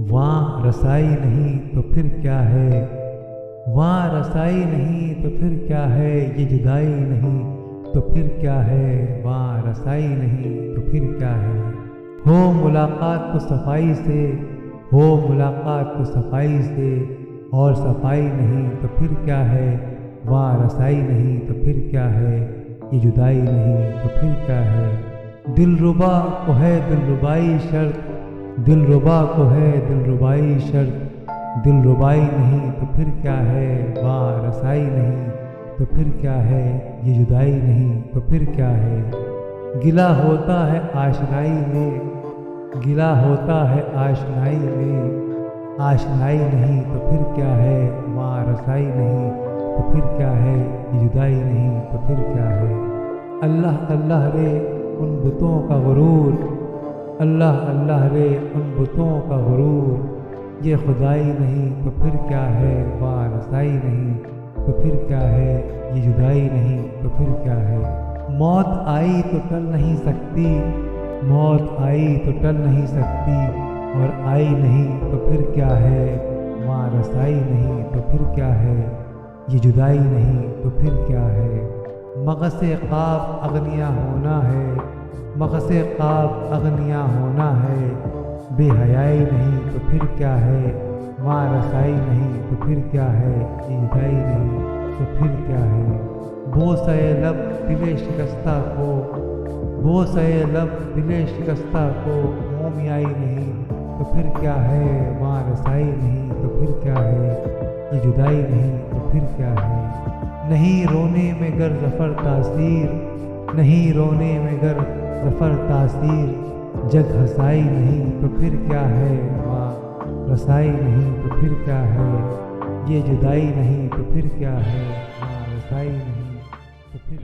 وہاں رسائی نہیں تو پھر کیا ہے، وہاں رسائی نہیں تو پھر کیا ہے، یہ جدائی نہیں تو پھر کیا ہے، وہاں رسائی نہیں تو پھر کیا ہے۔ ہو ملاقات تو صفائی سے، ہو ملاقات تو صفائی سے، اور صفائی نہیں تو پھر کیا ہے، وہاں رسائی نہیں تو پھر کیا ہے، یہ جدائی نہیں تو پھر کیا ہے۔ دل ربا کو ہے دل ربائی شرط، دل ربا کو ہے دل ربائی شرط، دل ربائی نہیں تو پھر کیا ہے، وہاں رسائی نہیں تو پھر کیا ہے، یہ جدائی نہیں تو پھر کیا ہے۔ گلہ ہوتا ہے آشنائی میں، گلہ ہوتا ہے آشنائی میں، آشنائی نہیں تو پھر کیا ہے، وہاں رسائی نہیں تو پھر کیا ہے، یہ جدائی نہیں تو پھر کیا ہے۔ اللہ اللہ رے ان بتوں کا غرور، اللہ اللہ رے ان بتوں کا غرور، یہ خدائی نہیں تو پھر کیا ہے، وہاں رسائی نہیں تو پھر کیا ہے، یہ جدائی نہیں تو پھر کیا ہے۔ موت آئی تو ٹل نہیں سکتی، موت آئی تو ٹل نہیں سکتی، اور آئی نہیں تو پھر کیا ہے، وہاں رسائی نہیں تو پھر کیا ہے، یہ جدائی نہیں تو پھر کیا ہے۔ مغص قاف اغنیا ہونا ہے، مغص قاف اغنیا ہونا ہے، بے حیائی نہیں تو پھر کیا ہے، وہاں رسائی نہیں تو پھر کیا ہے، یہ جدائی نہیں تو پھر کیا ہے۔ بوسہ لب دل شکستہ کو، بوسہ لب دل شکستہ کو، مومیائی نہیں تو پھر کیا ہے، وہاں رسائی نہیں تو پھر کیا ہے، یہ جدائی نہیں تو پھر کیا ہے۔ نہیں رونے میں گر ظفر تاثیر، نہیں رونے میں گر ظفر تاثیر، جگ ہنسائی نہیں تو پھر کیا ہے، وہاں رسائی نہیں تو پھر کیا ہے، یہ جدائی نہیں تو پھر کیا ہے، وہاں رسائی نہیں تو پھر